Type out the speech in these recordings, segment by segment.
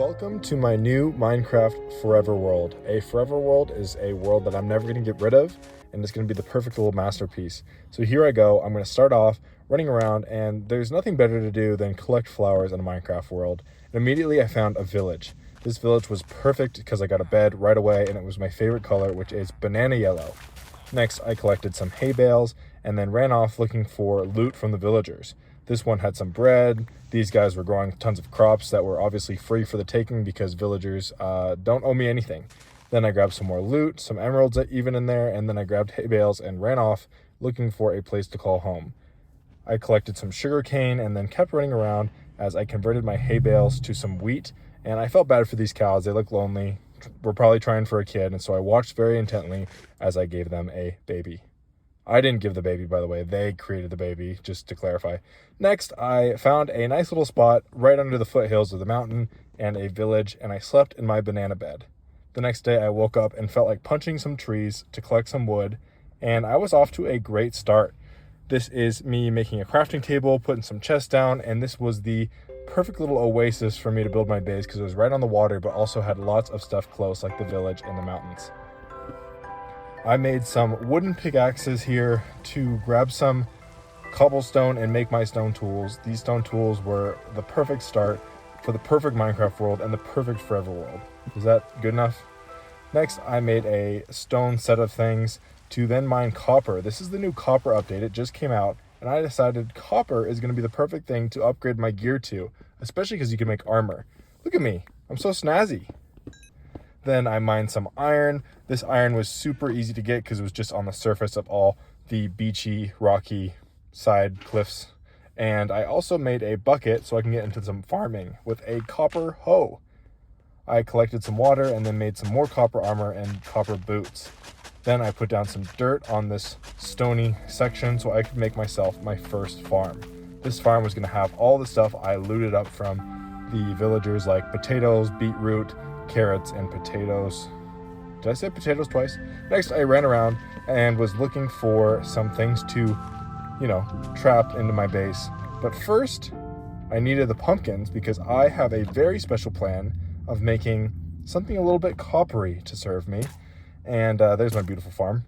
Welcome to my new Minecraft Forever World. A Forever World is a world that I'm never going to get rid of, and it's going to be the perfect little masterpiece. So here I go. I'm going to start off running around, and there's nothing better to do than collect flowers in a Minecraft world. And immediately I found a village. This village was perfect because I got a bed right away, and it was my favorite color, which is banana yellow. Next, I collected some hay bales and then ran off looking for loot from the villagers. This one had some bread. These guys were growing tons of crops that were obviously free for the taking because villagers don't owe me anything. Then I grabbed some more loot, some emeralds even in there, and then I grabbed hay bales and ran off looking for a place to call home. I collected some sugar cane and then kept running around as I converted my hay bales to some wheat, and I felt bad for these cows. They look lonely, were probably trying for a kid, and so I watched very intently as I gave them a baby. I didn't give the baby, by the way. They created the baby, just to clarify. Next, I found a nice little spot right under the foothills of the mountain and a village, and I slept in my banana bed. The next day, I woke up and felt like punching some trees to collect some wood, and I was off to a great start. This is me making a crafting table, putting some chests down, and this was the perfect little oasis for me to build my base because it was right on the water, but also had lots of stuff close, like the village and the mountains. I made some wooden pickaxes here to grab some cobblestone and make my stone tools. These stone tools were the perfect start for the perfect Minecraft world and the perfect Forever world. Is that good enough? Next, I made a stone set of things to then mine copper. This is the new copper update. It just came out, and I decided copper is going to be the perfect thing to upgrade my gear to, especially because you can make armor. Look at me. I'm so snazzy. Then I mined some iron. This iron was super easy to get because it was just on the surface of all the beachy, rocky side cliffs. And I also made a bucket so I can get into some farming with a copper hoe. I collected some water and then made some more copper armor and copper boots. Then I put down some dirt on this stony section so I could make myself my first farm. This farm was going to have all the stuff I looted up from the villagers, like potatoes, beetroot, carrots, and potatoes. Did I say potatoes twice? Next, I ran around and was looking for some things to, trap into my base. But first, I needed the pumpkins because I have a very special plan of making something a little bit coppery to serve me. And there's my beautiful farm.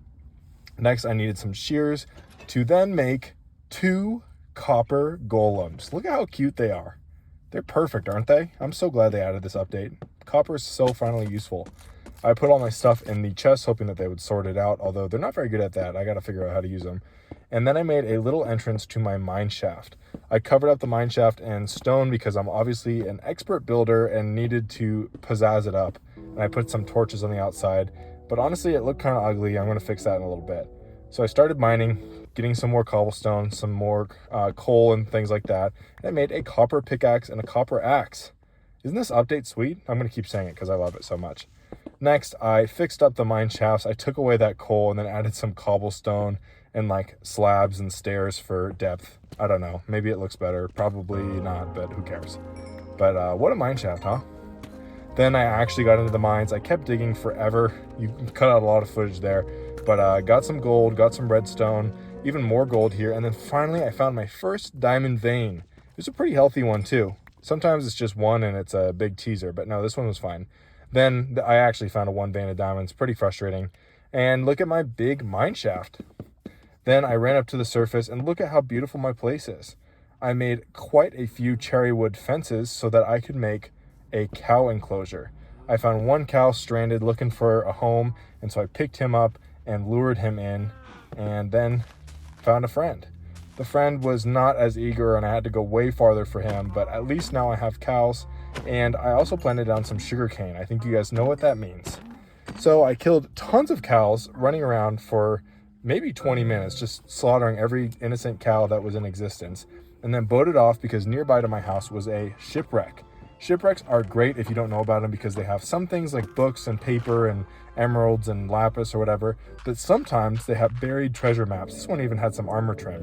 Next, I needed some shears to then make 2 copper golems. Look at how cute they are. They're perfect, aren't they? I'm so glad they added this update. Copper is so finally useful. I put all my stuff in the chest hoping that they would sort it out, although they're not very good at that. I got to figure out how to use them. And then I made a little entrance to my mine shaft. I covered up the mine shaft in stone because I'm obviously an expert builder and needed to pizzazz it up. And I put some torches on the outside, but honestly it looked kind of ugly. I'm going to fix that in a little bit. So I started mining, getting some more cobblestone, some more coal and things like that. And I made a copper pickaxe and a copper axe. Isn't this update sweet? I'm going to keep saying it because I love it so much. Next, I fixed up the mine shafts. I took away that coal and then added some cobblestone and like slabs and stairs for depth. I don't know. Maybe it looks better. Probably not, but who cares? But what a mine shaft, huh? Then I actually got into the mines. I kept digging forever. You cut out a lot of footage there. But got some gold, got some redstone, even more gold here. And then finally, I found my first diamond vein. It was a pretty healthy one too. Sometimes it's just one and it's a big teaser, but no, this one was fine. Then I actually found a 1 vein of diamonds, pretty frustrating. And look at my big mine shaft. Then I ran up to the surface and look at how beautiful my place is. I made quite a few cherry wood fences so that I could make a cow enclosure. I found 1 cow stranded looking for a home, and so I picked him up and lured him in, and then found a friend. The friend was not as eager and I had to go way farther for him, but at least now I have cows, and I also planted down some sugar cane. I think you guys know what that means. So I killed tons of cows running around for maybe 20 minutes, just slaughtering every innocent cow that was in existence, and then boated off because nearby to my house was a shipwreck. Shipwrecks are great if you don't know about them because they have some things like books and paper and emeralds and lapis or whatever, but sometimes they have buried treasure maps. This one even had some armor trim.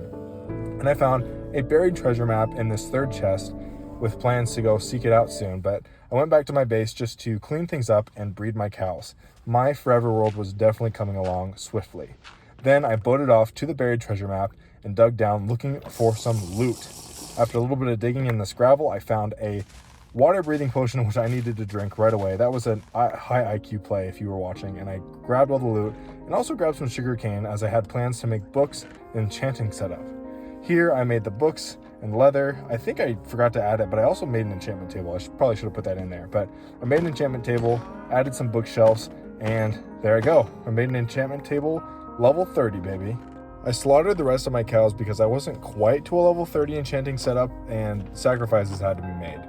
And I found a buried treasure map in this 3rd chest with plans to go seek it out soon, but I went back to my base just to clean things up and breed my cows. My Forever World was definitely coming along swiftly. Then I boated off to the buried treasure map and dug down looking for some loot. After a little bit of digging in this gravel, I found a water breathing potion, which I needed to drink right away. That was a high IQ play if you were watching. And I grabbed all the loot and also grabbed some sugarcane as I had plans to make books and enchanting setup. Here I made the books and leather. I think I forgot to add it, but I also made an enchantment table. I probably should have put that in there, but I made an enchantment table, added some bookshelves, and there I go. I made an enchantment table, level 30, baby. I slaughtered the rest of my cows because I wasn't quite to a level 30 enchanting setup and sacrifices had to be made.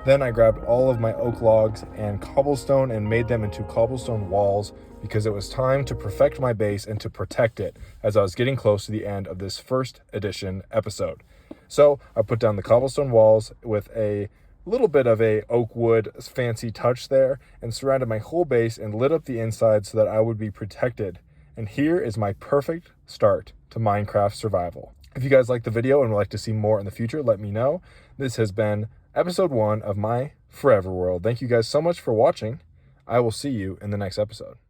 Then I grabbed all of my oak logs and cobblestone and made them into cobblestone walls because it was time to perfect my base and to protect it as I was getting close to the end of this first edition episode. So I put down the cobblestone walls with a little bit of a oak wood fancy touch there and surrounded my whole base and lit up the inside so that I would be protected. And here is my perfect start to Minecraft survival. If you guys liked the video and would like to see more in the future, let me know. This has been episode 1 of my Forever World. Thank you guys so much for watching. I will see you in the next episode.